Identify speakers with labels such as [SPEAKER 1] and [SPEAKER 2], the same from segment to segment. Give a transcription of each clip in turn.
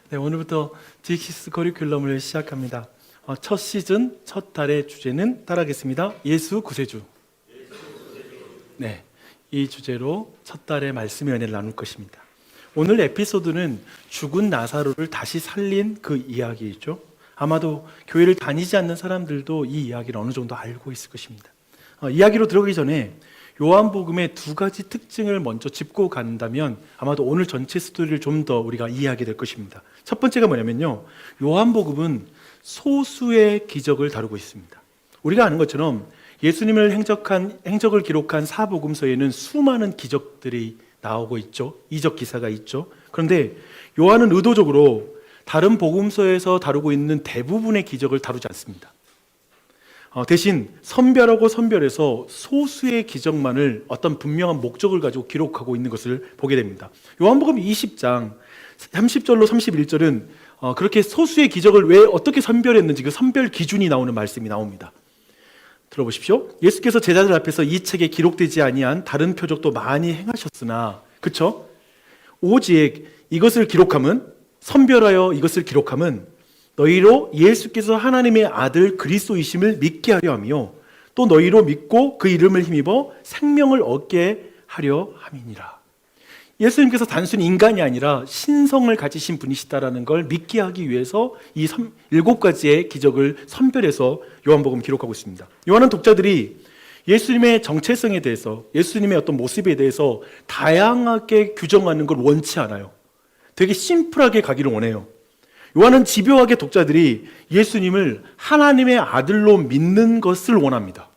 [SPEAKER 1] 네, 오늘부터 디익시스 커리큘럼을 시작합니다. 첫 시즌, 첫 달의 주제는 따라하겠습니다. 예수 구세주. 네, 이 주제로 첫 달의 말씀의 은혜를 나눌 것입니다. 오늘 에피소드는 죽은 나사로를 다시 살린 그 이야기이죠. 아마도 교회를 다니지 않는 사람들도 이 이야기를 어느 정도 알고 있을 것입니다. 이야기로 들어가기 전에 요한복음의 두 가지 특징을 먼저 짚고 간다면 아마도 오늘 전체 스토리를 좀 더 우리가 이해하게 될 것입니다. 첫 번째가 뭐냐면요, 요한복음은 소수의 기적을 다루고 있습니다. 우리가 아는 것처럼 예수님을 행적을 기록한 사복음서에는 수많은 기적들이 나오고 있죠. 이적 기사가 있죠. 그런데 요한은 의도적으로 다른 복음서에서 다루고 있는 대부분의 기적을 다루지 않습니다. 대신 선별하고 선별해서 소수의 기적만을 어떤 분명한 목적을 가지고 기록하고 있는 것을 보게 됩니다. 요한복음 20장 30절로 31절은 그렇게 소수의 기적을 왜 어떻게 선별했는지 그 선별 기준이 나오는 말씀이 나옵니다. 들어보십시오. 예수께서 제자들 앞에서 이 책에 기록되지 아니한 다른 표적도 많이 행하셨으나, 그렇죠? 오직 이것을 기록함은, 선별하여 이것을 기록함은 너희로 예수께서 하나님의 아들 그리스도이심을 믿게 하려 하며 또 너희로 믿고 그 이름을 힘입어 생명을 얻게 하려 함이니라. 예수님께서 단순히 인간이 아니라 신성을 가지신 분이시다라는 걸 믿게 하기 위해서 이 7가지의 기적을 선별해서 요한복음 기록하고 있습니다. 요한은 독자들이 예수님의 정체성에 대해서, 예수님의 어떤 모습에 대해서 다양하게 규정하는 걸 원치 않아요. 되게 심플하게 가기를 원해요. 요한은 집요하게 독자들이 예수님을 하나님의 아들로 믿는 것을 원합니다.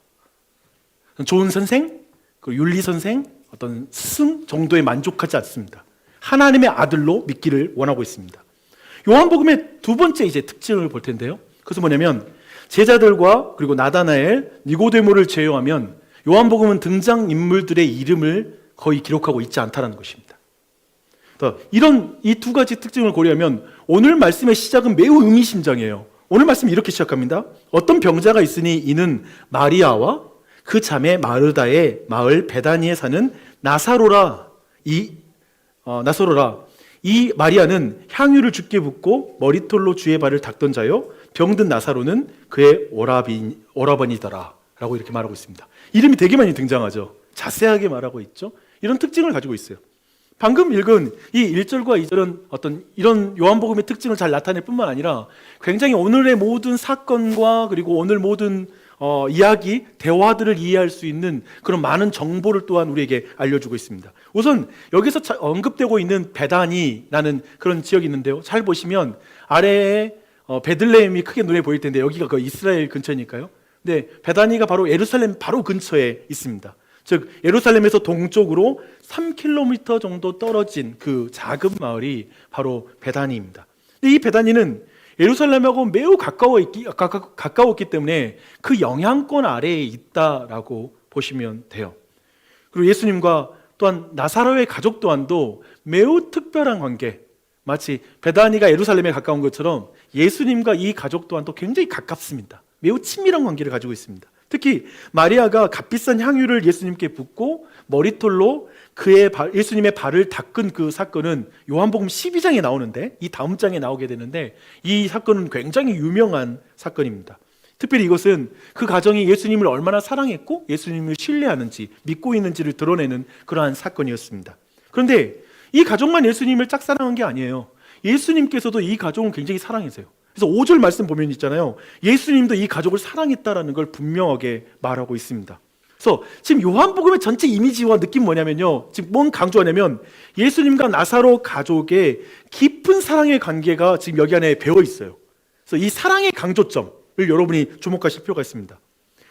[SPEAKER 1] 좋은 선생, 윤리 선생, 어떤 스승 정도에 만족하지 않습니다. 하나님의 아들로 믿기를 원하고 있습니다. 요한복음의 두 번째 특징을 볼 텐데요. 그것은 뭐냐면 제자들과 그리고 나다나엘, 니고데모를 제외하면 요한복음은 등장인물들의 이름을 거의 기록하고 있지 않다는 것입니다. 이런 이 두 가지 특징을 고려하면 오늘 말씀의 시작은 매우 의미심장해요. 오늘 말씀이 이렇게 시작합니다. 어떤 병자가 있으니 이는 마리아와 그 자매 마르다의 마을 베다니에 사는 나사로라. 나사로라. 이 마리아는 향유를 주께 붓고 머리털로 주의 발을 닦던 자요, 병든 나사로는 그의 오라버니더라 라고 이렇게 말하고 있습니다. 이름이 되게 많이 등장하죠. 자세하게 말하고 있죠. 이런 특징을 가지고 있어요. 방금 읽은 이 1절과 2절은 어떤 이런 요한복음의 특징을 잘 나타낼 뿐만 아니라 굉장히 오늘의 모든 사건과 그리고 오늘 모든 이야기, 대화들을 이해할 수 있는 그런 많은 정보를 또한 우리에게 알려주고 있습니다. 우선 여기서 언급되고 있는 베다니라는 그런 지역이 있는데요. 잘 보시면 아래에 베들레헴이 크게 눈에 보일 텐데 여기가 그 이스라엘 근처니까요. 근데 베다니가 바로 예루살렘 바로 근처에 있습니다. 즉 예루살렘에서 동쪽으로 3km 정도 떨어진 그 작은 마을이 바로 베다니입니다. 근데 이 베다니는 예루살렘하고 매우 가까웠기 때문에 그 영향권 아래에 있다라고 보시면 돼요. 그리고 예수님과 또한 나사로의 가족 또한도 매우 특별한 관계, 마치 베다니가 예루살렘에 가까운 것처럼 예수님과 이 가족 또한도 굉장히 가깝습니다. 매우 친밀한 관계를 가지고 있습니다. 특히 마리아가 값비싼 향유를 예수님께 붓고 머리털로 예수님의 발을 닦은 그 사건은 요한복음 12장에 나오는데, 이 다음 장에 나오게 되는데 이 사건은 굉장히 유명한 사건입니다. 특별히 이것은 그 가정이 예수님을 얼마나 사랑했고 예수님을 신뢰하는지 믿고 있는지를 드러내는 그러한 사건이었습니다. 그런데 이 가족만 예수님을 짝사랑한 게 아니에요. 예수님께서도 이 가족을 굉장히 사랑하세요. 그래서 5절 말씀 보면 있잖아요. 예수님도 이 가족을 사랑했다라는 걸 분명하게 말하고 있습니다. 그래서 지금 요한복음의 전체 이미지와 느낌 뭐냐면요, 지금 뭔 강조하냐면 예수님과 나사로 가족의 깊은 사랑의 관계가 지금 여기 안에 배어 있어요. 그래서 이 사랑의 강조점을 여러분이 주목하실 필요가 있습니다.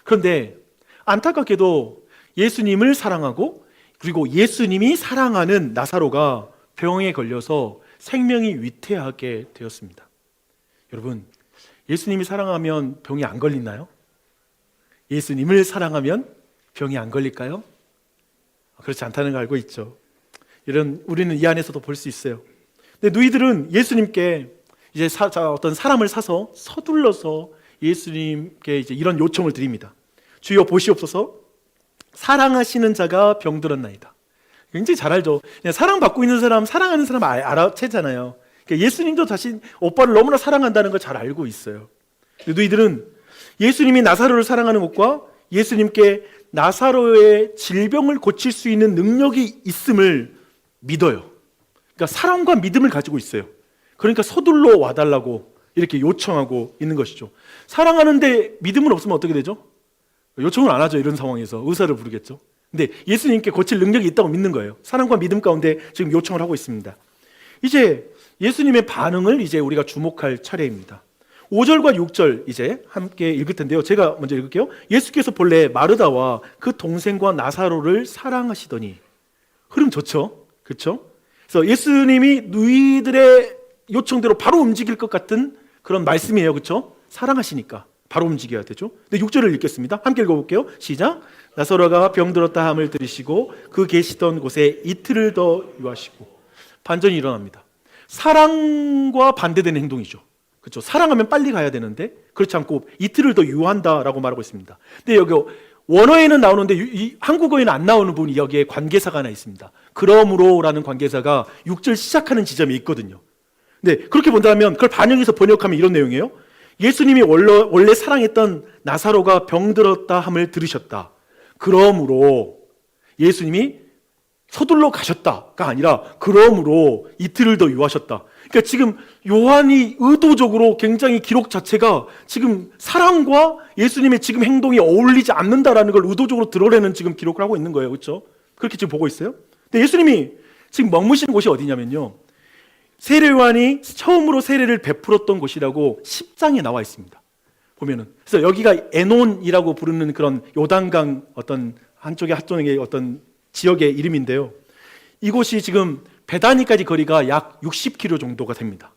[SPEAKER 1] 그런데 안타깝게도 예수님을 사랑하고 그리고 예수님이 사랑하는 나사로가 병에 걸려서 생명이 위태하게 되었습니다. 여러분, 예수님이 사랑하면 병이 안 걸리나요? 예수님을 사랑하면 병이 안 걸릴까요? 그렇지 않다는 걸 알고 있죠. 우리는 이 안에서도 볼 수 있어요. 근데 누이들은 예수님께 이제 어떤 사람을 사서 서둘러서 예수님께 이제 이런 요청을 드립니다. 주여 보시옵소서, 사랑하시는 자가 병들었나이다. 굉장히 잘 알죠. 그냥 사랑받고 있는 사람, 사랑하는 사람 알아채잖아요. 그러니까 예수님도 자신 오빠를 너무나 사랑한다는 걸 잘 알고 있어요. 너희들은 예수님이 나사로를 사랑하는 것과 예수님께 나사로의 질병을 고칠 수 있는 능력이 있음을 믿어요. 그러니까 사랑과 믿음을 가지고 있어요. 그러니까 서둘러 와달라고 이렇게 요청하고 있는 것이죠. 사랑하는데 믿음은 없으면 어떻게 되죠? 요청을 안 하죠. 이런 상황에서 의사를 부르겠죠. 근데 예수님께 고칠 능력이 있다고 믿는 거예요. 사랑과 믿음 가운데 지금 요청을 하고 있습니다. 이제 예수님의 반응을 이제 우리가 주목할 차례입니다. 5절과 6절 이제 함께 읽을 텐데요. 제가 먼저 읽을게요. 예수께서 본래 마르다와 그 동생과 나사로를 사랑하시더니, 흐름 좋죠? 그렇죠? 그래서 예수님이 너희들의 요청대로 바로 움직일 것 같은 그런 말씀이에요. 그렇죠? 사랑하시니까 바로 움직여야 되죠. 근데 6절을 읽겠습니다. 함께 읽어볼게요. 시작. 나사로가 병들었다 함을 들으시고 그 계시던 곳에 이틀을 더 유하시고. 반전이 일어납니다. 사랑과 반대되는 행동이죠. 그렇죠? 사랑하면 빨리 가야 되는데 그렇지 않고 이틀을 더 유한다라고 말하고 있습니다. 근데 여기 원어에는 나오는데 이 한국어에는 안 나오는 부분이 여기에 관계사가 하나 있습니다. 그러므로라는 관계사가 6절 시작하는 지점이 있거든요. 네, 그렇게 본다면 그걸 반영해서 번역하면 이런 내용이에요. 예수님이 원래 사랑했던 나사로가 병들었다 함을 들으셨다. 그러므로 예수님이 서둘러 가셨다가 아니라 그러므로 이틀을 더 유하셨다. 그러니까 지금 요한이 의도적으로 굉장히 기록 자체가 지금 사랑과 예수님의 지금 행동이 어울리지 않는다라는 걸 의도적으로 드러내는 지금 기록을 하고 있는 거예요. 그렇죠? 그렇게 지금 보고 있어요. 근데 예수님이 지금 머무시는 곳이 어디냐면요, 세례 요한이 처음으로 세례를 베풀었던 곳이라고 10장에 나와 있습니다. 보면은. 그래서 여기가 에논이라고 부르는 그런 요단강 어떤 한쪽의 어떤 지역의 이름인데요. 이곳이 지금 베다니까지 거리가 약 60km 정도가 됩니다.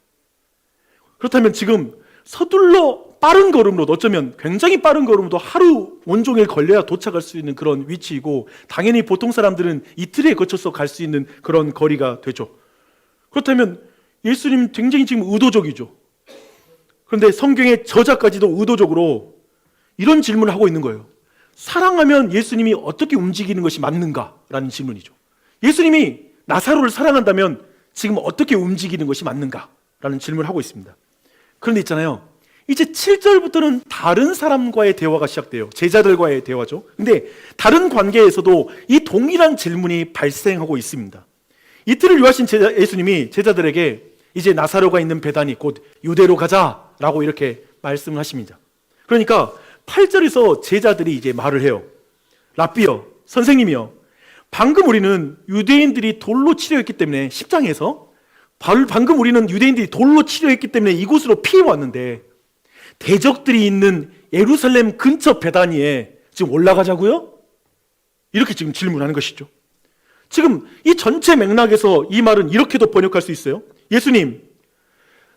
[SPEAKER 1] 그렇다면 지금 서둘러 빠른 걸음으로도, 어쩌면 굉장히 빠른 걸음으로도 하루 온종일 걸려야 도착할 수 있는 그런 위치이고, 당연히 보통 사람들은 이틀에 거쳐서 갈 수 있는 그런 거리가 되죠. 그렇다면 예수님 굉장히 지금 의도적이죠. 그런데 성경의 저자까지도 의도적으로 이런 질문을 하고 있는 거예요. 사랑하면 예수님이 어떻게 움직이는 것이 맞는가라는 질문이죠. 예수님이 나사로를 사랑한다면 지금 어떻게 움직이는 것이 맞는가라는 질문을 하고 있습니다. 그런데 있잖아요, 이제 7절부터는 다른 사람과의 대화가 시작돼요. 제자들과의 대화죠. 근데 다른 관계에서도 이 동일한 질문이 발생하고 있습니다. 이틀을 유하신 예수님이 제자들에게 이제 나사로가 있는 베다니 곧 유대로 가자라고 이렇게 말씀을 하십니다. 그러니까 8절에서 제자들이 이제 말을 해요. 랍비여, 선생님이여, 방금 우리는 유대인들이 돌로 치려했기 때문에 10장에서 방금 우리는 유대인들이 돌로 치려했기 때문에 이곳으로 피해 왔는데 대적들이 있는 예루살렘 근처 베다니에 지금 올라가자고요? 이렇게 지금 질문하는 것이죠. 지금 이 전체 맥락에서 이 말은 이렇게도 번역할 수 있어요. 예수님,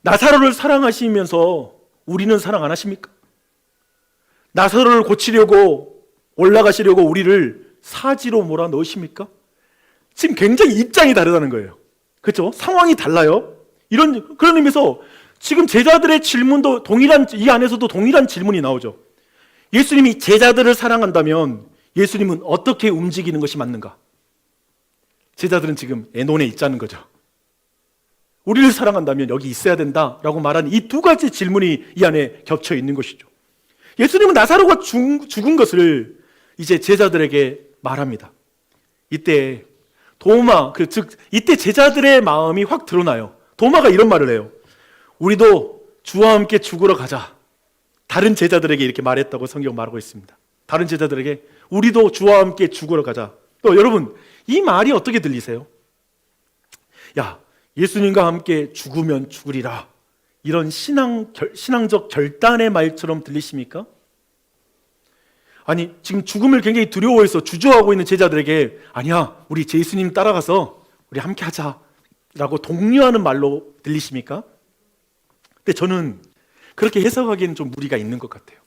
[SPEAKER 1] 나사로를 사랑하시면서 우리는 사랑 안 하십니까? 나사로를 고치려고 올라가시려고 우리를 사지로 몰아 넣으십니까? 지금 굉장히 입장이 다르다는 거예요. 그렇죠? 상황이 달라요. 그런 의미에서 지금 제자들의 질문도 이 안에서도 동일한 질문이 나오죠. 예수님이 제자들을 사랑한다면 예수님은 어떻게 움직이는 것이 맞는가? 제자들은 지금 에논에 있자는 거죠. 우리를 사랑한다면 여기 있어야 된다라고 말하는 이 두 가지 질문이 이 안에 겹쳐 있는 것이죠. 예수님은 나사로가 죽은 것을 이제 제자들에게 말합니다. 이때 이때 제자들의 마음이 확 드러나요. 도마가 이런 말을 해요. 우리도 주와 함께 죽으러 가자. 다른 제자들에게 이렇게 말했다고 성경 말하고 있습니다. 다른 제자들에게 우리도 주와 함께 죽으러 가자. 또 여러분, 이 말이 어떻게 들리세요? 야, 예수님과 함께 죽으면 죽으리라. 이런 신앙적 결단의 말처럼 들리십니까? 아니, 지금 죽음을 굉장히 두려워해서 주저하고 있는 제자들에게 아니야, 우리 예수님 따라가서 우리 함께 하자 라고 독려하는 말로 들리십니까? 근데 저는 그렇게 해석하기에는 좀 무리가 있는 것 같아요.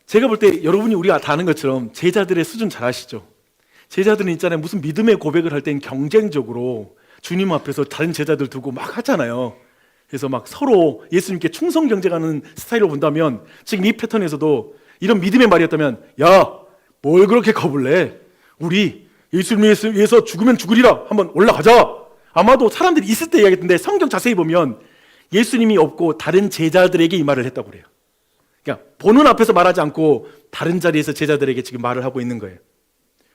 [SPEAKER 1] 제가 볼 때 여러분이 우리가 다 아는 것처럼 제자들의 수준 잘 아시죠? 제자들은 있잖아요, 무슨 믿음의 고백을 할 땐 경쟁적으로 주님 앞에서 다른 제자들 두고 막 하잖아요. 그래서 막 서로 예수님께 충성 경쟁하는 스타일로 본다면 지금 이 패턴에서도 이런 믿음의 말이었다면, 야, 뭘 그렇게 겁을 내? 우리 예수님 위해서 죽으면 죽으리라. 한번 올라가자. 아마도 사람들이 있을 때 이야기했는데 성경 자세히 보면 예수님이 없고 다른 제자들에게 이 말을 했다고 그래요. 그러니까 보는 앞에서 말하지 않고 다른 자리에서 제자들에게 지금 말을 하고 있는 거예요.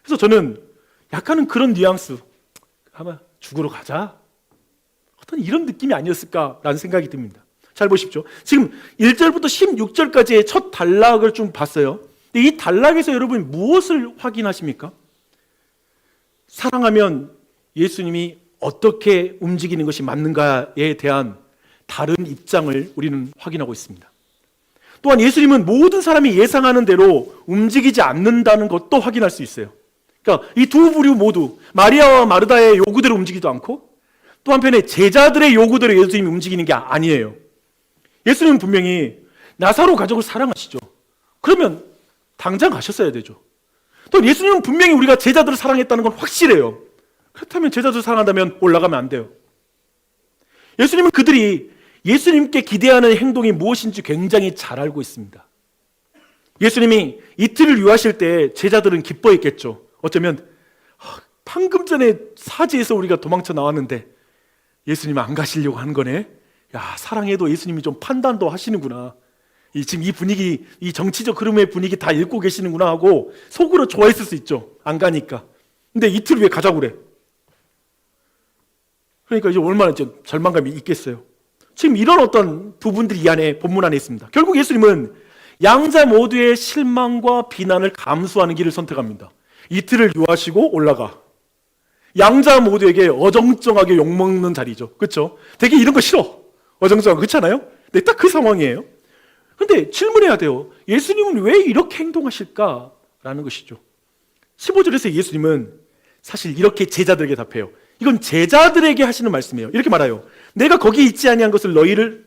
[SPEAKER 1] 그래서 저는 약간은 그런 뉘앙스, 아마 죽으러 가자, 어떤 이런 느낌이 아니었을까라는 생각이 듭니다. 잘 보십시오. 지금 1절부터 16절까지의 첫 단락을 좀 봤어요. 근데 이 단락에서 여러분 무엇을 확인하십니까? 사랑하면 예수님이 어떻게 움직이는 것이 맞는가에 대한 다른 입장을 우리는 확인하고 있습니다. 또한 예수님은 모든 사람이 예상하는 대로 움직이지 않는다는 것도 확인할 수 있어요. 그러니까 이 두 부류 모두 마리아와 마르다의 요구대로 움직이지도 않고 또 한편에 제자들의 요구대로 예수님이 움직이는 게 아니에요. 예수님은 분명히 나사로 가족을 사랑하시죠. 그러면 당장 가셨어야 되죠. 또 예수님은 분명히 우리가 제자들을 사랑했다는 건 확실해요. 그렇다면 제자들을 사랑한다면 올라가면 안 돼요. 예수님은 그들이 예수님께 기대하는 행동이 무엇인지 굉장히 잘 알고 있습니다. 예수님이 이틀을 유하실 때 제자들은 기뻐했겠죠. 어쩌면 방금 전에 사지에서 우리가 도망쳐 나왔는데 예수님 안 가시려고 하는 거네. 야, 사랑해도 예수님이 좀 판단도 하시는구나. 지금 이 분위기, 이 정치적 흐름의 분위기 다 읽고 계시는구나 하고 속으로 좋아했을 수 있죠. 안 가니까. 근데 이틀 후에 가자고 그래. 그러니까 이제 얼마나 절망감이 있겠어요. 지금 이런 어떤 부분들이 이 안에 본문 안에 있습니다. 결국 예수님은 양자 모두의 실망과 비난을 감수하는 길을 선택합니다. 이틀을 유하시고 올라가. 양자 모두에게 어정쩡하게 욕먹는 자리죠. 그렇죠? 되게 이런 거 싫어. 어정쩡하고 그렇잖아요? 네, 딱 그 상황이에요. 근데 질문해야 돼요. 예수님은 왜 이렇게 행동하실까라는 것이죠. 15절에서 예수님은 사실 이렇게 제자들에게 답해요. 이건 제자들에게 하시는 말씀이에요. 이렇게 말해요. 내가 거기 있지 아니한 것을 너희를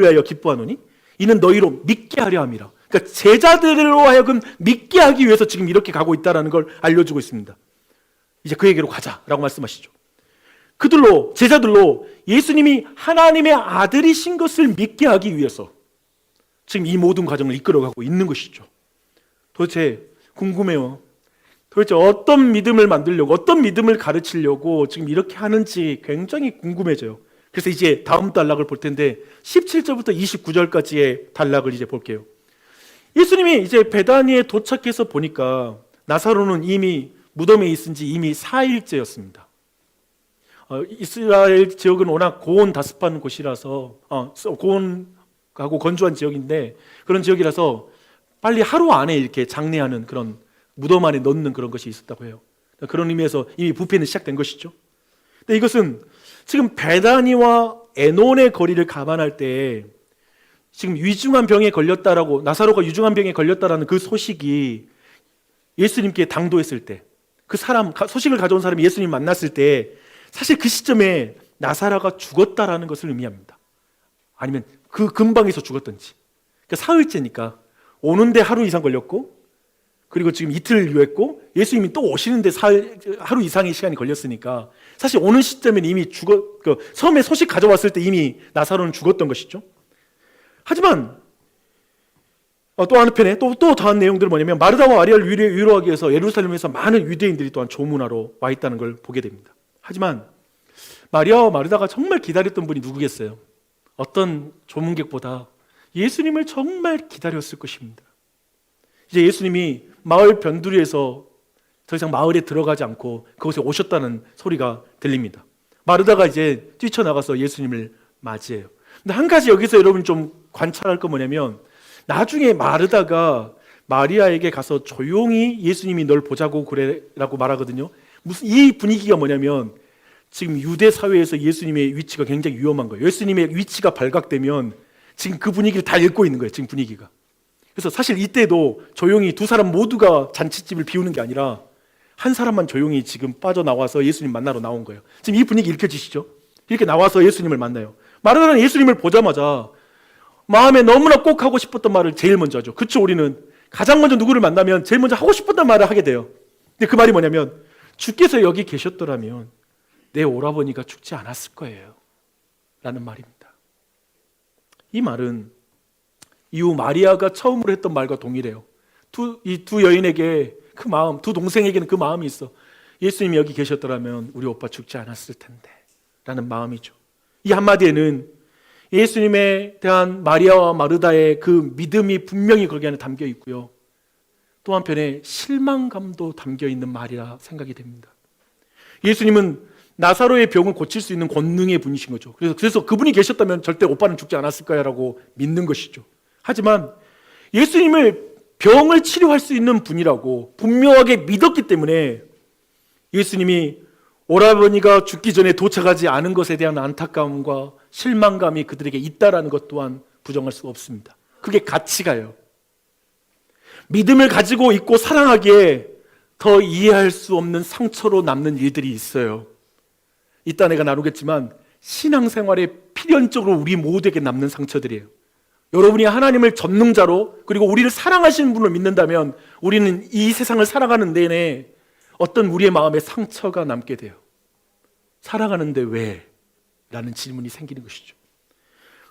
[SPEAKER 1] 위하여 기뻐하노니 이는 너희로 믿게 하려 함이라. 그러니까 제자들로 하여금 믿게 하기 위해서 지금 이렇게 가고 있다는 걸 알려주고 있습니다. 이제 그에게로 가자라고 말씀하시죠. 그들로, 제자들로 예수님이 하나님의 아들이신 것을 믿게 하기 위해서 지금 이 모든 과정을 이끌어가고 있는 것이죠. 도대체 궁금해요. 도대체 어떤 믿음을 만들려고, 어떤 믿음을 가르치려고 지금 이렇게 하는지 굉장히 궁금해져요. 그래서 이제 다음 단락을 볼 텐데 17절부터 29절까지의 단락을 이제 볼게요. 예수님이 이제 베다니에 도착해서 보니까 나사로는 이미 무덤에 있은 지 이미 4일째였습니다. 이스라엘 지역은 워낙 고온 다습한 곳이라서 고온하고 건조한 지역인데 그런 지역이라서 빨리 하루 안에 이렇게 장례하는 그런 무덤 안에 넣는 그런 것이 있었다고 해요. 그런 의미에서 이미 부패는 시작된 것이죠. 근데 이것은 지금 베다니와 에논의 거리를 감안할 때 지금 위중한 병에 걸렸다라고, 나사로가 위중한 병에 걸렸다라는 그 소식이 예수님께 당도했을 때, 그 사람, 소식을 가져온 사람이 예수님 만났을 때 사실 그 시점에 나사로가 죽었다라는 것을 의미합니다. 아니면 그 근방에서 죽었던지. 그러니까 사흘째니까 오는데 하루 이상 걸렸고, 그리고 지금 이틀 유했고, 예수님이 또 오시는데 하루 이상의 시간이 걸렸으니까 사실 오는 시점에는 이미 처음에 소식 가져왔을 때 이미 나사로는 죽었던 것이죠. 하지만 또 한편에 또 다른 내용들은 뭐냐면 마르다와 마리아를 위로하기 위해서 예루살렘에서 많은 유대인들이 또한 조문하러 와 있다는 걸 보게 됩니다. 하지만 마리아와 마르다가 정말 기다렸던 분이 누구겠어요? 어떤 조문객보다 예수님을 정말 기다렸을 것입니다. 이제 예수님이 마을 변두리에서 더 이상 마을에 들어가지 않고 그곳에 오셨다는 소리가 들립니다. 마르다가 이제 뛰쳐나가서 예수님을 맞이해요. 근데 한 가지 여기서 여러분 좀 관찰할 거 뭐냐면 나중에 마르다가 마리아에게 가서 조용히 예수님이 널 보자고 그래라고 말하거든요. 무슨 이 분위기가 뭐냐면 지금 유대 사회에서 예수님의 위치가 굉장히 위험한 거예요. 예수님의 위치가 발각되면 지금 그 분위기를 다 읽고 있는 거예요. 지금 분위기가. 그래서 사실 이때도 조용히 두 사람 모두가 잔칫집을 비우는 게 아니라 한 사람만 조용히 지금 빠져나와서 예수님 만나러 나온 거예요. 지금 이 분위기 읽혀지시죠? 이렇게 나와서 예수님을 만나요. 마르다는 예수님을 보자마자 마음에 너무나 꼭 하고 싶었던 말을 제일 먼저 하죠. 그쵸? 우리는 가장 먼저 누구를 만나면 제일 먼저 하고 싶었던 말을 하게 돼요. 근데 그 말이 뭐냐면 주께서 여기 계셨더라면 내 오라버니가 죽지 않았을 거예요 라는 말입니다. 이 말은 이후 마리아가 처음으로 했던 말과 동일해요. 이 두 여인에게 그 마음, 두 동생에게는 그 마음이 있어. 예수님이 여기 계셨더라면 우리 오빠 죽지 않았을 텐데 라는 마음이죠. 이 한마디에는 예수님에 대한 마리아와 마르다의 그 믿음이 분명히 거기 안에 담겨 있고요, 또 한편에 실망감도 담겨 있는 말이라 생각이 됩니다. 예수님은 나사로의 병을 고칠 수 있는 권능의 분이신 거죠. 그래서 그분이 계셨다면 절대 오빠는 죽지 않았을 거야 라고 믿는 것이죠. 하지만 예수님을 병을 치료할 수 있는 분이라고 분명하게 믿었기 때문에 예수님이 오라버니가 죽기 전에 도착하지 않은 것에 대한 안타까움과 실망감이 그들에게 있다라는 것 또한 부정할 수 없습니다. 그게 가치가요. 믿음을 가지고 있고 사랑하기에 더 이해할 수 없는 상처로 남는 일들이 있어요. 이따 내가 나누겠지만 신앙생활에 필연적으로 우리 모두에게 남는 상처들이에요. 여러분이 하나님을 전능자로 그리고 우리를 사랑하시는 분을 믿는다면 우리는 이 세상을 살아가는 내내 어떤 우리의 마음에 상처가 남게 돼요. 살아가는데 왜? 라는 질문이 생기는 것이죠.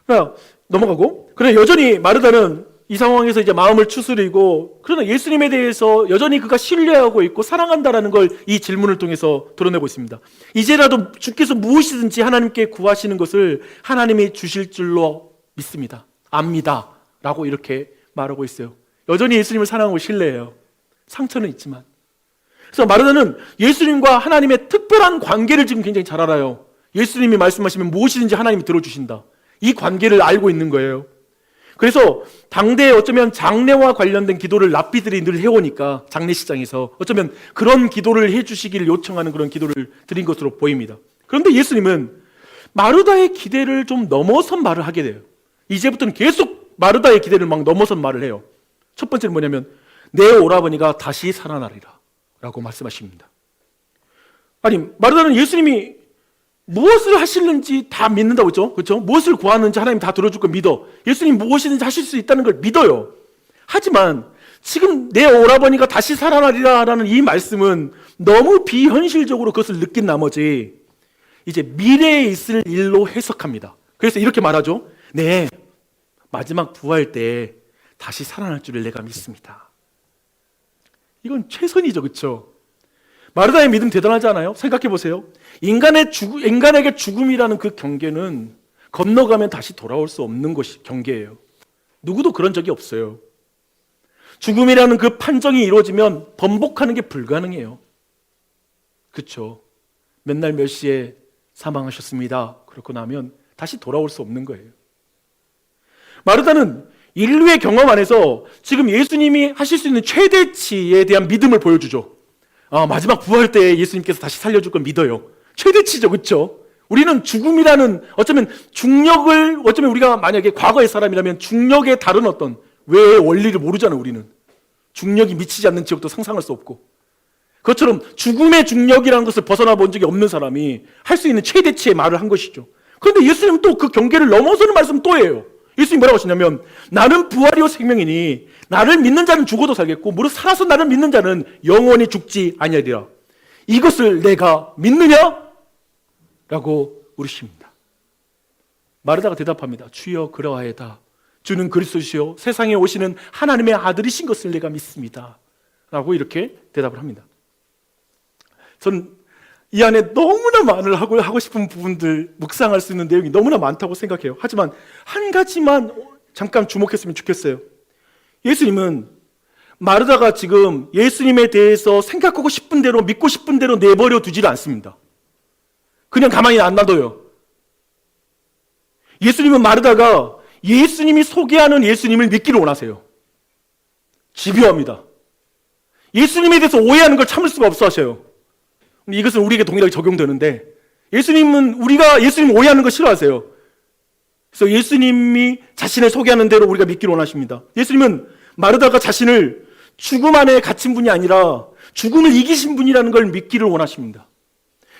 [SPEAKER 1] 그러나 넘어가고, 그러나 여전히 마르다는 이 상황에서 이제 마음을 추스리고, 그러나 예수님에 대해서 여전히 그가 신뢰하고 있고 사랑한다라는 걸 이 질문을 통해서 드러내고 있습니다. 이제라도 주께서 무엇이든지 하나님께 구하시는 것을 하나님이 주실 줄로 믿습니다. 압니다. 라고 이렇게 말하고 있어요. 여전히 예수님을 사랑하고 신뢰해요. 상처는 있지만. 그래서 마르다는 예수님과 하나님의 특별한 관계를 지금 굉장히 잘 알아요. 예수님이 말씀하시면 무엇이든지 하나님이 들어주신다. 이 관계를 알고 있는 거예요. 그래서 당대에 어쩌면 장례와 관련된 기도를 랍비들이 늘 해오니까 장례식장에서 어쩌면 그런 기도를 해주시기를 요청하는 그런 기도를 드린 것으로 보입니다. 그런데 예수님은 마르다의 기대를 좀 넘어선 말을 하게 돼요. 이제부터는 계속 마르다의 기대를 막 넘어선 말을 해요. 첫 번째는 뭐냐면 내 오라버니가 다시 살아나리라 라고 말씀하십니다. 아니, 마르다는 예수님이 무엇을 하시는지 다 믿는다고 했죠. 그렇죠? 무엇을 구하는지 하나님 다 들어줄 걸 믿어. 예수님 무엇이든지 하실 수 있다는 걸 믿어요. 하지만 지금 내 오라버니가 다시 살아나리라 라는 이 말씀은 너무 비현실적으로 그것을 느낀 나머지 이제 미래에 있을 일로 해석합니다. 그래서 이렇게 말하죠. 네, 마지막 부활 때 다시 살아날 줄을 내가 믿습니다. 이건 최선이죠. 그렇죠? 마르다의 믿음 대단하지 않아요? 생각해 보세요. 인간에게 죽음이라는 그 경계는 건너가면 다시 돌아올 수 없는 것이 경계예요. 누구도 그런 적이 없어요. 죽음이라는 그 판정이 이루어지면 번복하는 게 불가능해요. 그렇죠? 맨날 몇 시에 사망하셨습니다. 그렇고 나면 다시 돌아올 수 없는 거예요. 마르다는 인류의 경험 안에서 지금 예수님이 하실 수 있는 최대치에 대한 믿음을 보여주죠. 마지막 부활 때 예수님께서 다시 살려줄 걸 믿어요. 최대치죠. 그렇죠? 우리는 죽음이라는 어쩌면 우리가 만약에 과거의 사람이라면 중력의 다른 어떤 외의 원리를 모르잖아요. 우리는 중력이 미치지 않는 지역도 상상할 수 없고, 그것처럼 죽음의 중력이라는 것을 벗어나 본 적이 없는 사람이 할 수 있는 최대치의 말을 한 것이죠. 그런데 예수님은 또 그 경계를 넘어서는 말씀 또 해요. 예수님이 뭐라고 하시냐면 나는 부활이요 생명이니 나를 믿는 자는 죽어도 살겠고 무릇 살아서 나를 믿는 자는 영원히 죽지 아니하리라. 이것을 내가 믿느냐? 라고 물으십니다. 마르다가 대답합니다. 주여 그러하이다. 주는 그리스도시요 세상에 오시는 하나님의 아들이신 것을 내가 믿습니다. 라고 이렇게 대답을 합니다. 전 이 안에 너무나 많은 하고 싶은 부분들, 묵상할 수 있는 내용이 너무나 많다고 생각해요. 하지만 한 가지만 잠깐 주목했으면 좋겠어요. 예수님은 마르다가 지금 예수님에 대해서 생각하고 싶은 대로 믿고 싶은 대로 내버려 두지를 않습니다. 그냥 가만히 안 놔둬요. 예수님은 마르다가 예수님이 소개하는 예수님을 믿기를 원하세요. 집요합니다. 예수님에 대해서 오해하는 걸 참을 수가 없어 하셔요. 이것은 우리에게 동일하게 적용되는데 예수님은 우리가 예수님 오해하는 거 싫어하세요. 그래서 예수님이 자신을 소개하는 대로 우리가 믿기를 원하십니다. 예수님은 마르다가 자신을 죽음 안에 갇힌 분이 아니라 죽음을 이기신 분이라는 걸 믿기를 원하십니다.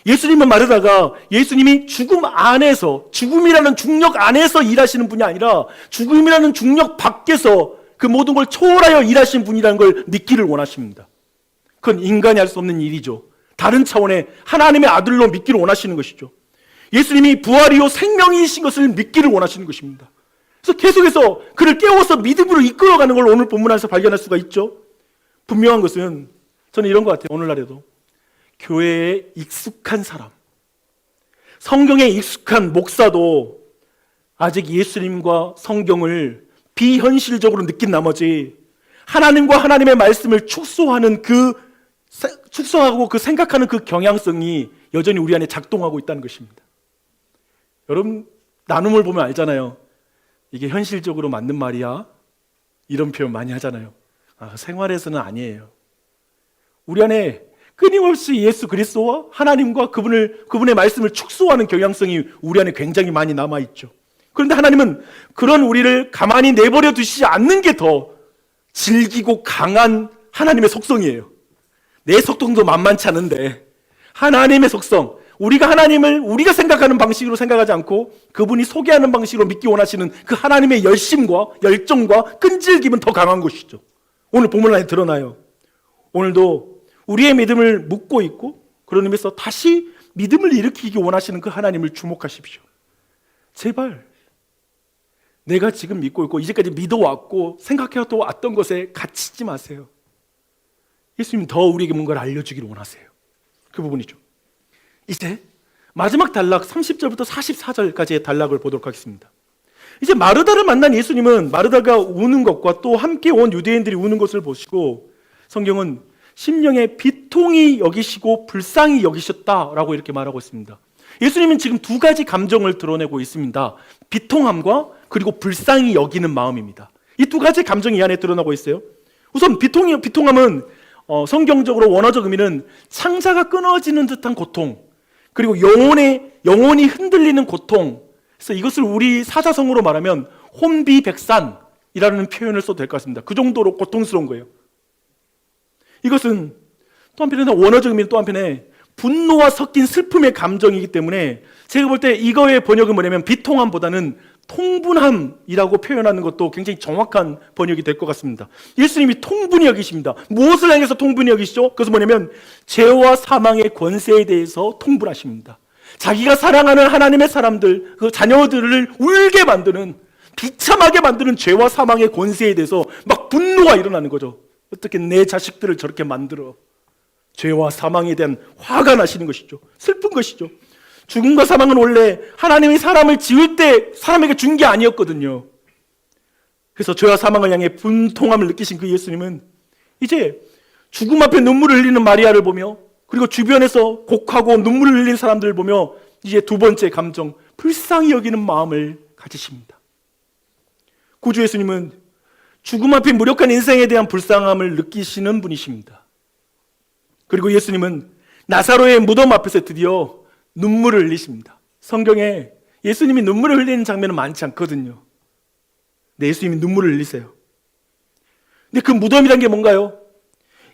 [SPEAKER 1] 예수님은 마르다가 예수님이 죽음 안에서, 죽음이라는 중력 안에서 일하시는 분이 아니라 죽음이라는 중력 밖에서 그 모든 걸 초월하여 일하시는 분이라는 걸 믿기를 원하십니다. 그건 인간이 할 수 없는 일이죠. 다른 차원의 하나님의 아들로 믿기를 원하시는 것이죠. 예수님이 부활이요 생명이신 것을 믿기를 원하시는 것입니다. 그래서 계속해서 그를 깨워서 믿음으로 이끌어가는 걸 오늘 본문 안에서 발견할 수가 있죠. 분명한 것은 저는 이런 것 같아요. 오늘날에도 교회에 익숙한 사람, 성경에 익숙한 목사도 아직 예수님과 성경을 비현실적으로 느낀 나머지 하나님과 하나님의 말씀을 축소하고 그 생각하는 그 경향성이 여전히 우리 안에 작동하고 있다는 것입니다. 여러분, 나눔을 보면 알잖아요. 이게 현실적으로 맞는 말이야? 이런 표현 많이 하잖아요. 생활에서는 아니에요. 우리 안에 끊임없이 예수 그리스도와 하나님과 그분의 말씀을 축소하는 경향성이 우리 안에 굉장히 많이 남아있죠. 그런데 하나님은 그런 우리를 가만히 내버려 두시지 않는 게 더 질기고 강한 하나님의 속성이에요. 내 속성도 만만치 않은데 하나님의 속성, 우리가 하나님을 우리가 생각하는 방식으로 생각하지 않고 그분이 소개하는 방식으로 믿기 원하시는 그 하나님의 열심과 열정과 끈질김은 더 강한 것이죠. 오늘 본문 안에 드러나요. 오늘도 우리의 믿음을 묻고 있고 그런 의미에서 다시 믿음을 일으키기 원하시는 그 하나님을 주목하십시오. 제발 내가 지금 믿고 있고 이제까지 믿어왔고 생각해 왔던 것에 갇히지 마세요. 예수님 더 우리에게 뭔가를 알려주기를 원하세요. 그 부분이죠. 이제 마지막 단락 30절부터 44절까지의 단락을 보도록 하겠습니다. 이제 마르다를 만난 예수님은 마르다가 우는 것과 또 함께 온 유대인들이 우는 것을 보시고 성경은 심령에 비통히 여기시고 불쌍히 여기셨다라고 이렇게 말하고 있습니다. 예수님은 지금 두 가지 감정을 드러내고 있습니다. 비통함과 그리고 불쌍히 여기는 마음입니다. 이 두 가지 감정이 이 안에 드러나고 있어요. 우선 비통함은 성경적으로 원어적 의미는 창자가 끊어지는 듯한 고통, 그리고 영혼이 흔들리는 고통. 그래서 이것을 우리 사자성어로 말하면 혼비백산이라는 표현을 써도 될 것 같습니다. 그 정도로 고통스러운 거예요. 이것은 또 한편에 원어적 의미는 또 한편에 분노와 섞인 슬픔의 감정이기 때문에 제가 볼 때 이거의 번역은 뭐냐면 비통함보다는 통분함이라고 표현하는 것도 굉장히 정확한 번역이 될 것 같습니다. 예수님이 통분히 여기십니다. 무엇을 향해서 통분히 여기시죠? 그것은 뭐냐면 죄와 사망의 권세에 대해서 통분하십니다. 자기가 사랑하는 하나님의 사람들, 그 자녀들을 울게 만드는, 비참하게 만드는 죄와 사망의 권세에 대해서 막 분노가 일어나는 거죠. 어떻게 내 자식들을 저렇게 만들어? 죄와 사망에 대한 화가 나시는 것이죠. 슬픈 것이죠. 죽음과 사망은 원래 하나님이 사람을 지을 때 사람에게 준 게 아니었거든요. 그래서 죄와 사망을 향해 분통함을 느끼신 그 예수님은 이제 죽음 앞에 눈물을 흘리는 마리아를 보며 그리고 주변에서 곡하고 눈물을 흘리는 사람들을 보며 이제 두 번째 감정, 불쌍히 여기는 마음을 가지십니다. 구주 예수님은 죽음 앞에 무력한 인생에 대한 불쌍함을 느끼시는 분이십니다. 그리고 예수님은 나사로의 무덤 앞에서 드디어 눈물을 흘리십니다. 성경에 예수님이 눈물을 흘리는 장면은 많지 않거든요. 근데 예수님이 눈물을 흘리세요. 근데 그 무덤이란 게 뭔가요?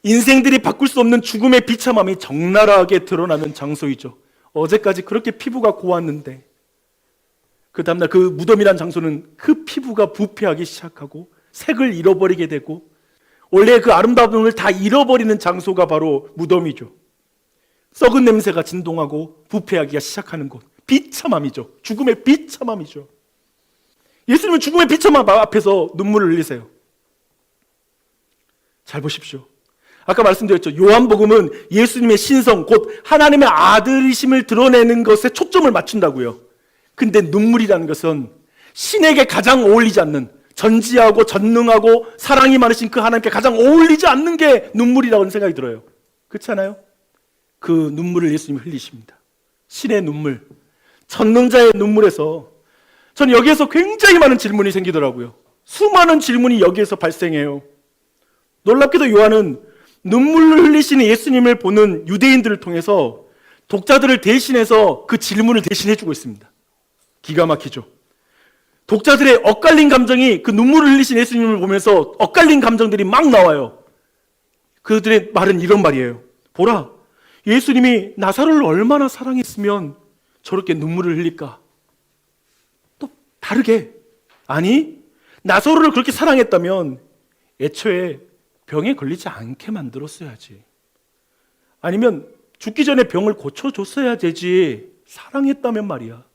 [SPEAKER 1] 인생들이 바꿀 수 없는 죽음의 비참함이 적나라하게 드러나는 장소이죠. 어제까지 그렇게 피부가 고왔는데 그 다음날 그 무덤이란 장소는 그 피부가 부패하기 시작하고 색을 잃어버리게 되고 원래 그 아름다움을 다 잃어버리는 장소가 바로 무덤이죠. 썩은 냄새가 진동하고 부패하기가 시작하는 곳. 비참함이죠. 죽음의 비참함이죠. 예수님은 죽음의 비참함 앞에서 눈물을 흘리세요. 잘 보십시오. 아까 말씀드렸죠. 요한복음은 예수님의 신성, 곧 하나님의 아들이심을 드러내는 것에 초점을 맞춘다고요. 근데 눈물이라는 것은 신에게 가장 어울리지 않는, 전지하고 전능하고 사랑이 많으신 그 하나님께 가장 어울리지 않는 게 눈물이라고 생각이 들어요. 그렇지 않아요? 그 눈물을 예수님이 흘리십니다. 신의 눈물, 전능자의 눈물에서 저는 여기에서 굉장히 많은 질문이 생기더라고요. 수많은 질문이 여기에서 발생해요. 놀랍게도 요한은 눈물을 흘리시는 예수님을 보는 유대인들을 통해서 독자들을 대신해서 그 질문을 대신해주고 있습니다. 기가 막히죠. 독자들의 엇갈린 감정이 그 눈물을 흘리신 예수님을 보면서 엇갈린 감정들이 막 나와요. 그들의 말은 이런 말이에요. 보라, 예수님이 나사로를 얼마나 사랑했으면 저렇게 눈물을 흘릴까? 또 다르게, 아니, 나사로를 그렇게 사랑했다면 애초에 병에 걸리지 않게 만들었어야지. 아니면 죽기 전에 병을 고쳐줬어야 되지. 사랑했다면 말이야.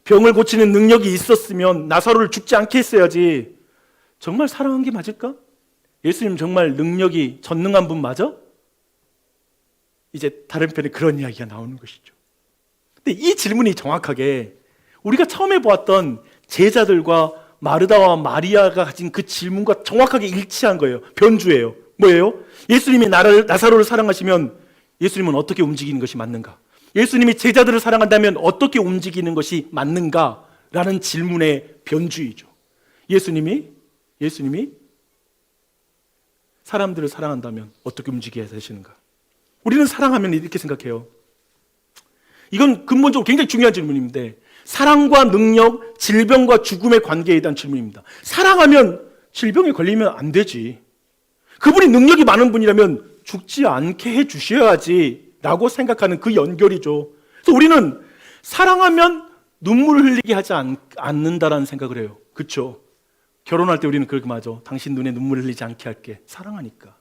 [SPEAKER 1] 병을 고치는 능력이 있었으면 나사로를 죽지 않게 했어야지. 정말 사랑한 게 맞을까? 예수님 정말 능력이 전능한 분 맞아? 이제 다른 편에 그런 이야기가 나오는 것이죠. 근데 이 질문이 정확하게 우리가 처음에 보았던 제자들과 마르다와 마리아가 가진 그 질문과 정확하게 일치한 거예요. 변주예요. 뭐예요? 예수님이 나사로를 사랑하시면 예수님은 어떻게 움직이는 것이 맞는가? 예수님이 제자들을 사랑한다면 어떻게 움직이는 것이 맞는가? 라는 질문의 변주이죠. 예수님이 사람들을 사랑한다면 어떻게 움직여야 되시는가? 우리는 사랑하면 이렇게 생각해요. 이건 근본적으로 굉장히 중요한 질문인데, 사랑과 능력, 질병과 죽음의 관계에 대한 질문입니다. 사랑하면 질병에 걸리면 안 되지. 그분이 능력이 많은 분이라면 죽지 않게 해 주셔야지 라고 생각하는 그 연결이죠. 그래서 우리는 사랑하면 눈물을 흘리게 하지 않는다라는 생각을 해요. 그렇죠? 결혼할 때 우리는 그렇게 말하죠. 당신 눈에 눈물을 흘리지 않게 할게. 사랑하니까.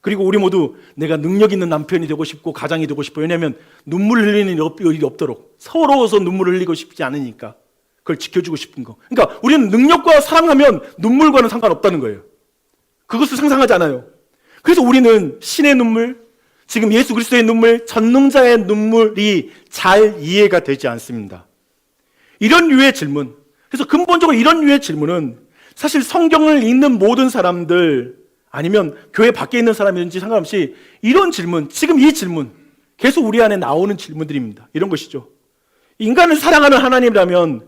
[SPEAKER 1] 그리고 우리 모두 내가 능력 있는 남편이 되고 싶고 가장이 되고 싶어요. 왜냐하면 눈물을 흘리는 일이 없도록, 서러워서 눈물을 흘리고 싶지 않으니까 그걸 지켜주고 싶은 거. 그러니까 우리는 능력과 사랑하면 눈물과는 상관없다는 거예요. 그것을 상상하지 않아요. 그래서 우리는 신의 눈물, 지금 예수 그리스도의 눈물, 전능자의 눈물이 잘 이해가 되지 않습니다. 이런 류의 질문, 그래서 근본적으로 이런 류의 질문은 사실 성경을 읽는 모든 사람들, 아니면 교회 밖에 있는 사람이든지 상관없이 이런 질문, 지금 이 질문, 계속 우리 안에 나오는 질문들입니다. 이런 것이죠. 인간을 사랑하는 하나님이라면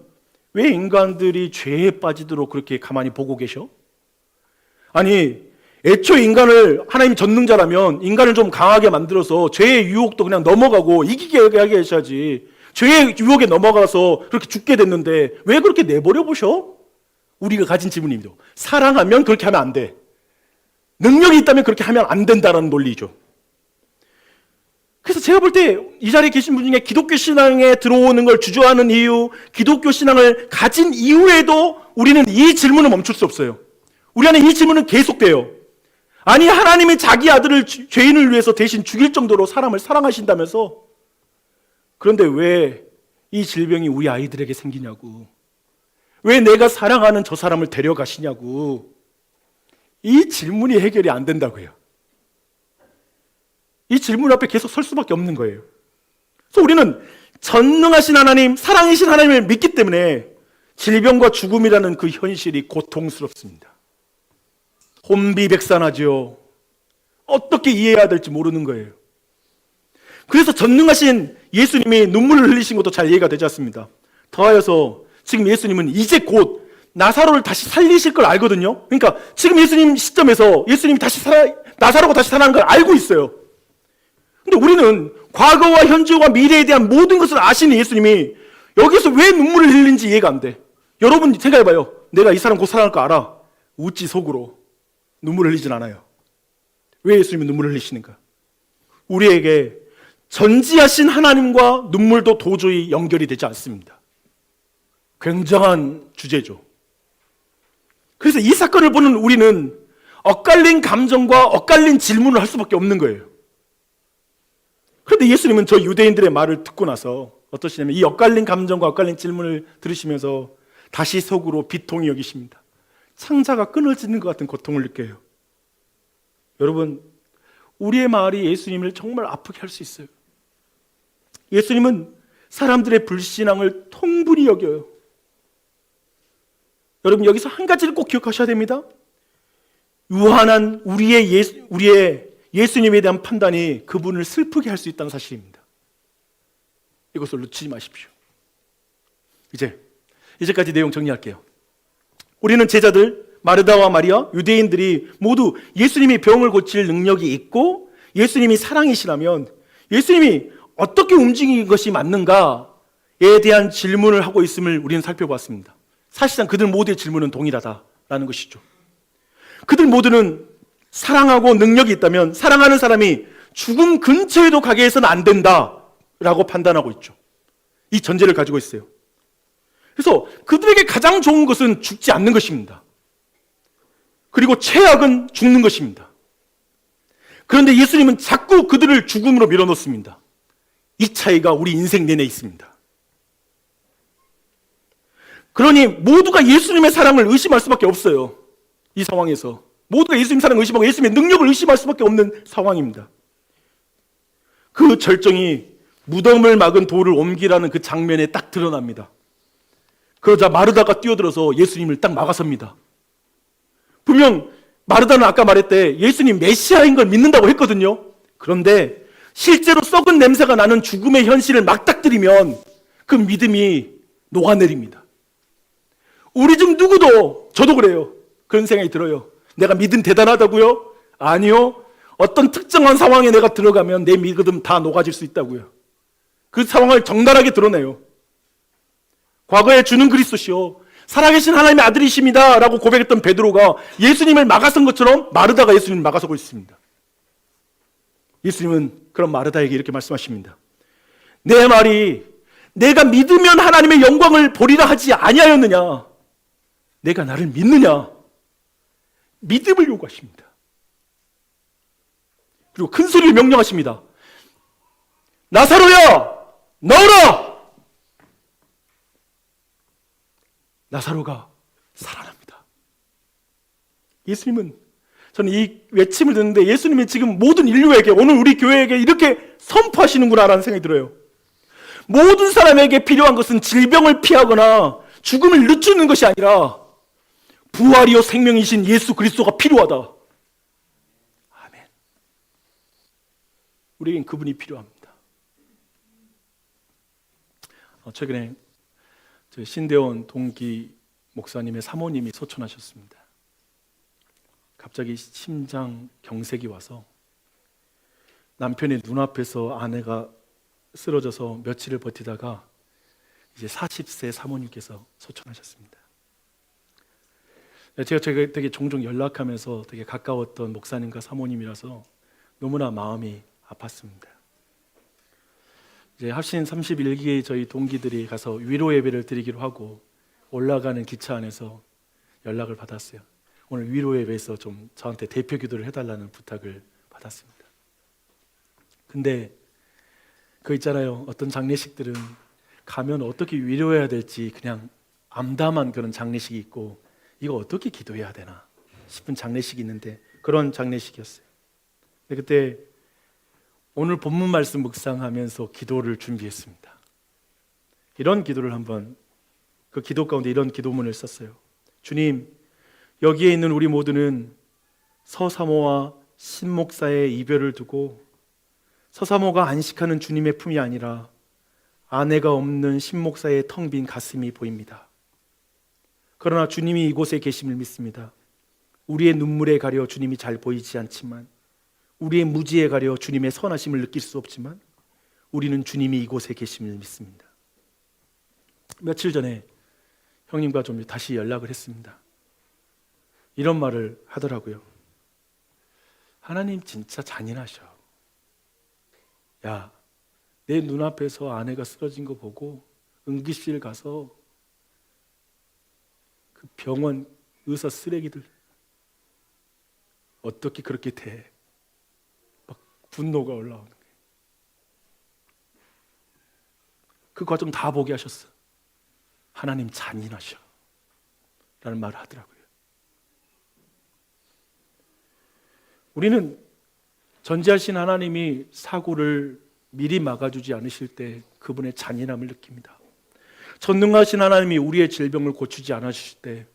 [SPEAKER 1] 왜 인간들이 죄에 빠지도록 그렇게 가만히 보고 계셔? 아니, 애초에 인간을, 하나님이 전능자라면 인간을 좀 강하게 만들어서 죄의 유혹도 그냥 넘어가고 이기게 하게 하셔야지. 죄의 유혹에 넘어가서 그렇게 죽게 됐는데 왜 그렇게 내버려 보셔? 우리가 가진 질문입니다. 사랑하면 그렇게 하면 안 돼. 능력이 있다면 그렇게 하면 안 된다는 논리죠. 그래서 제가 볼 때 이 자리에 계신 분 중에 기독교 신앙에 들어오는 걸 주저하는 이유, 기독교 신앙을 가진 이후에도 우리는 이 질문을 멈출 수 없어요. 우리 안에 이 질문은 계속돼요. 아니, 하나님이 자기 아들을 죄인을 위해서 대신 죽일 정도로 사람을 사랑하신다면서, 그런데 왜 이 질병이 우리 아이들에게 생기냐고, 왜 내가 사랑하는 저 사람을 데려가시냐고, 이 질문이 해결이 안 된다고요. 이 질문 앞에 계속 설 수밖에 없는 거예요. 그래서 우리는 전능하신 하나님, 사랑이신 하나님을 믿기 때문에 질병과 죽음이라는 그 현실이 고통스럽습니다. 혼비백산하죠. 어떻게 이해해야 될지 모르는 거예요. 그래서 전능하신 예수님이 눈물을 흘리신 것도 잘 이해가 되지 않습니다. 더하여서 지금 예수님은 이제 곧 나사로를 다시 살리실 걸 알거든요. 그러니까 지금 예수님 시점에서 예수님이 나사로가 다시 살아나는 걸 알고 있어요. 근데 우리는 과거와 현재와 미래에 대한 모든 것을 아시는 예수님이 여기서 왜 눈물을 흘리는지 이해가 안 돼. 여러분 생각해봐요. 내가 이 사람 곧 살아날 거 알아. 웃지 속으로. 눈물을 흘리진 않아요. 왜 예수님은 눈물을 흘리시는가? 우리에게 전지하신 하나님과 눈물도 도저히 연결이 되지 않습니다. 굉장한 주제죠. 그래서 이 사건을 보는 우리는 엇갈린 감정과 엇갈린 질문을 할 수밖에 없는 거예요. 그런데 예수님은 저 유대인들의 말을 듣고 나서 어떠시냐면 이 엇갈린 감정과 엇갈린 질문을 들으시면서 다시 속으로 비통히 여기십니다. 창자가 끊어지는 것 같은 고통을 느껴요. 여러분, 우리의 말이 예수님을 정말 아프게 할 수 있어요. 예수님은 사람들의 불신앙을 통분히 여겨요. 여러분, 여기서 한 가지를 꼭 기억하셔야 됩니다. 유한한 우리의 예수님에 대한 판단이 그분을 슬프게 할 수 있다는 사실입니다. 이것을 놓치지 마십시오. 이제까지 내용 정리할게요. 우리는 제자들, 마르다와 마리아, 유대인들이 모두 예수님이 병을 고칠 능력이 있고 예수님이 사랑이시라면 예수님이 어떻게 움직이는 것이 맞는가에 대한 질문을 하고 있음을 우리는 살펴봤습니다. 사실상 그들 모두의 질문은 동일하다라는 것이죠. 그들 모두는 사랑하고 능력이 있다면 사랑하는 사람이 죽음 근처에도 가게 해서는 안 된다라고 판단하고 있죠. 이 전제를 가지고 있어요. 그래서 그들에게 가장 좋은 것은 죽지 않는 것입니다. 그리고 최악은 죽는 것입니다. 그런데 예수님은 자꾸 그들을 죽음으로 밀어넣습니다. 이 차이가 우리 인생 내내 있습니다. 그러니 모두가 예수님의 사랑을 의심할 수밖에 없어요. 이 상황에서 모두가 예수님 사랑을 의심하고 예수님의 능력을 의심할 수밖에 없는 상황입니다. 그 절정이 무덤을 막은 돌을 옮기라는 그 장면에 딱 드러납니다. 그러자 마르다가 뛰어들어서 예수님을 딱 막아섭니다. 분명 마르다는 아까 말했대 예수님 메시아인 걸 믿는다고 했거든요. 그런데 실제로 썩은 냄새가 나는 죽음의 현실을 막닥뜨리면 그 믿음이 녹아내립니다. 우리 중 누구도, 저도 그래요. 그런 생각이 들어요. 내가 믿음 대단하다고요? 아니요. 어떤 특정한 상황에 내가 들어가면 내 믿음 다 녹아질 수 있다고요. 그 상황을 적나라하게 드러내요. 과거에 주는 그리스도시요 살아계신 하나님의 아들이십니다 라고 고백했던 베드로가 예수님을 막아선 것처럼 마르다가 예수님을 막아서고 있습니다. 예수님은 그런 마르다에게 이렇게 말씀하십니다. 내 말이 내가 믿으면 하나님의 영광을 보리라 하지 아니하였느냐? 내가 나를 믿느냐? 믿음을 요구하십니다. 그리고 큰 소리로 명령하십니다. 나사로야, 나오라! 나사로가 살아납니다. 예수님은, 저는 이 외침을 듣는데 예수님이 지금 모든 인류에게, 오늘 우리 교회에게 이렇게 선포하시는구나라는 생각이 들어요. 모든 사람에게 필요한 것은 질병을 피하거나 죽음을 늦추는 것이 아니라 부활이요 생명이신 예수 그리스도가 필요하다. 아멘. 우리에겐 그분이 필요합니다. 최근에 저희 신대원 동기 목사님의 사모님이 소천하셨습니다. 갑자기 심장 경색이 와서 남편의 눈앞에서 아내가 쓰러져서 며칠을 버티다가 이제 40세 사모님께서 소천하셨습니다. 제가 되게 종종 연락하면서 되게 가까웠던 목사님과 사모님이라서 너무나 마음이 아팠습니다. 이제 합신 31기에 저희 동기들이 가서 위로 예배를 드리기로 하고 올라가는 기차 안에서 연락을 받았어요. 오늘 위로 예배에서 좀 저한테 대표 기도를 해달라는 부탁을 받았습니다. 근데 그 있잖아요. 어떤 장례식들은 가면 어떻게 위로해야 될지 그냥 암담한 그런 장례식이 있고 이거 어떻게 기도해야 되나 싶은 장례식이 있는데 그런 장례식이었어요. 근데 그때 오늘 본문 말씀 묵상하면서 기도를 준비했습니다. 이런 기도를 한번, 그 기도 가운데 이런 기도문을 썼어요. 주님, 여기에 있는 우리 모두는 서사모와 신목사의 이별을 두고 서사모가 안식하는 주님의 품이 아니라 아내가 없는 신목사의 텅 빈 가슴이 보입니다. 그러나 주님이 이곳에 계심을 믿습니다. 우리의 눈물에 가려 주님이 잘 보이지 않지만, 우리의 무지에 가려 주님의 선하심을 느낄 수 없지만 우리는 주님이 이곳에 계심을 믿습니다. 며칠 전에 형님과 좀 다시 연락을 했습니다. 이런 말을 하더라고요. 하나님 진짜 잔인하셔. 야, 내 눈앞에서 아내가 쓰러진 거 보고 응급실 가서 그 병원 의사 쓰레기들 어떻게 그렇게 돼? 막 분노가 올라오는 거예요. 그 과정 다 보게 하셨어. 하나님 잔인하셔 라는 말을 하더라고요. 우리는 전지하신 하나님이 사고를 미리 막아주지 않으실 때 그분의 잔인함을 느낍니다. 전능하신 하나님이 우리의 질병을 고치지 않으실 때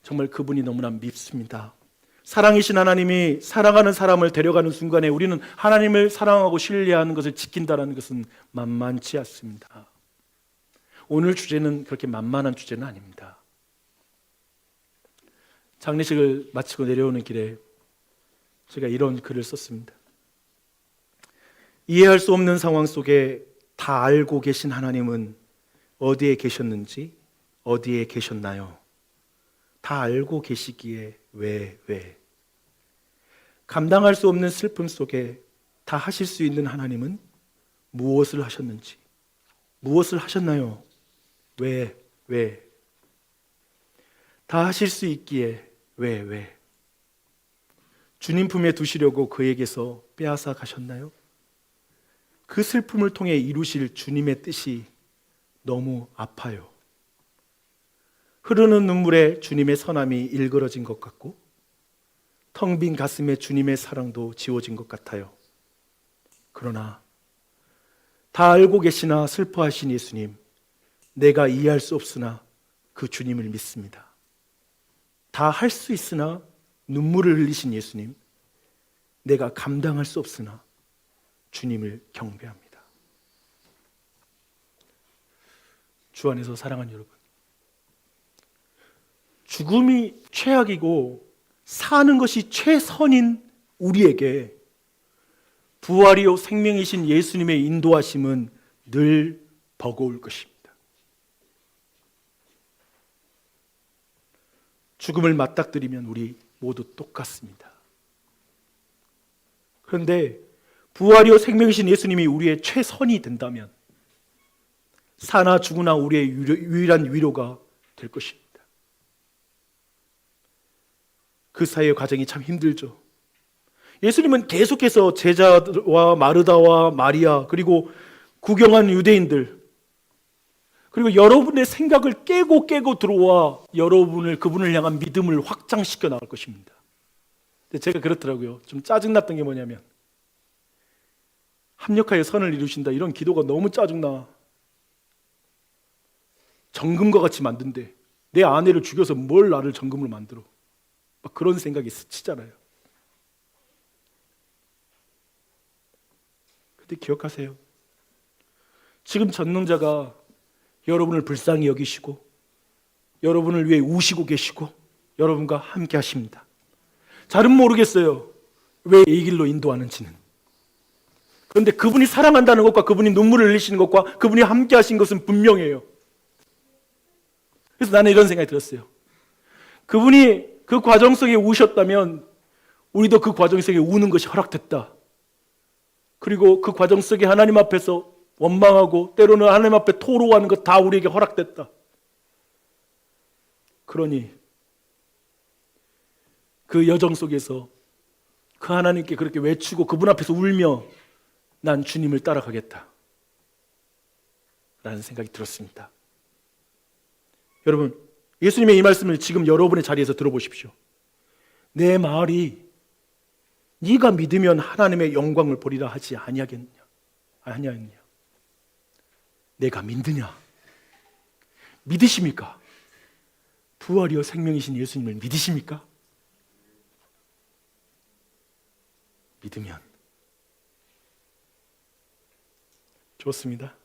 [SPEAKER 1] 정말 그분이 너무나 밉습니다. 사랑이신 하나님이 사랑하는 사람을 데려가는 순간에 우리는 하나님을 사랑하고 신뢰하는 것을 지킨다는 것은 만만치 않습니다. 오늘 주제는 그렇게 만만한 주제는 아닙니다. 장례식을 마치고 내려오는 길에 제가 이런 글을 썼습니다. 이해할 수 없는 상황 속에 다 알고 계신 하나님은 어디에 계셨는지, 어디에 계셨나요? 다 알고 계시기에 왜? 감당할 수 없는 슬픔 속에 다 하실 수 있는 하나님은 무엇을 하셨는지, 무엇을 하셨나요? 왜? 다 하실 수 있기에 왜? 주님 품에 두시려고 그에게서 빼앗아 가셨나요? 그 슬픔을 통해 이루실 주님의 뜻이 너무 아파요. 흐르는 눈물에 주님의 선함이 일그러진 것 같고 텅 빈 가슴에 주님의 사랑도 지워진 것 같아요. 그러나 다 알고 계시나 슬퍼하신 예수님, 내가 이해할 수 없으나 그 주님을 믿습니다. 다 할 수 있으나 눈물을 흘리신 예수님, 내가 감당할 수 없으나 주님을 경배합니다. 주 안에서 사랑하는 여러분, 죽음이 최악이고 사는 것이 최선인 우리에게 부활이요 생명이신 예수님의 인도하심은 늘 버거울 것입니다. 죽음을 맞닥뜨리면 우리 모두 똑같습니다. 그런데 부활이요 생명이신 예수님이 우리의 최선이 된다면 사나 죽으나 우리의 유일한 위로가 될 것입니다. 그 사이의 과정이 참 힘들죠. 예수님은 계속해서 제자와 마르다와 마리아, 그리고 구경한 유대인들, 그리고 여러분의 생각을 깨고 들어와 그분을 향한 믿음을 확장시켜 나갈 것입니다. 근데 제가 그렇더라고요. 좀 짜증났던 게 뭐냐면, 합력하여 선을 이루신다, 이런 기도가 너무 짜증나. 정금과 같이 만든대. 내 아내를 죽여서 뭘 나를 정금으로 만들어. 막 그런 생각이 스치잖아요. 근데 기억하세요. 지금 전능자가 여러분을 불쌍히 여기시고 여러분을 위해 우시고 계시고 여러분과 함께 하십니다. 잘은 모르겠어요. 왜 이 길로 인도하는지는. 그런데 그분이 사랑한다는 것과 그분이 눈물을 흘리시는 것과 그분이 함께 하신 것은 분명해요. 그래서 나는 이런 생각이 들었어요. 그분이 그 과정 속에 우셨다면 우리도 그 과정 속에 우는 것이 허락됐다. 그리고 그 과정 속에 하나님 앞에서 원망하고 때로는 하나님 앞에 토로하는 것 다 우리에게 허락됐다. 그러니 그 여정 속에서 그 하나님께 그렇게 외치고 그분 앞에서 울며 난 주님을 따라가겠다 라는 생각이 들었습니다. 여러분, 예수님의 이 말씀을 지금 여러분의 자리에서 들어보십시오. 내 말이 네가 믿으면 하나님의 영광을 보리라 하지 아니하겠느냐? 내가 믿느냐? 믿으십니까? 부활이요 생명이신 예수님을 믿으십니까? 믿으면 좋습니다.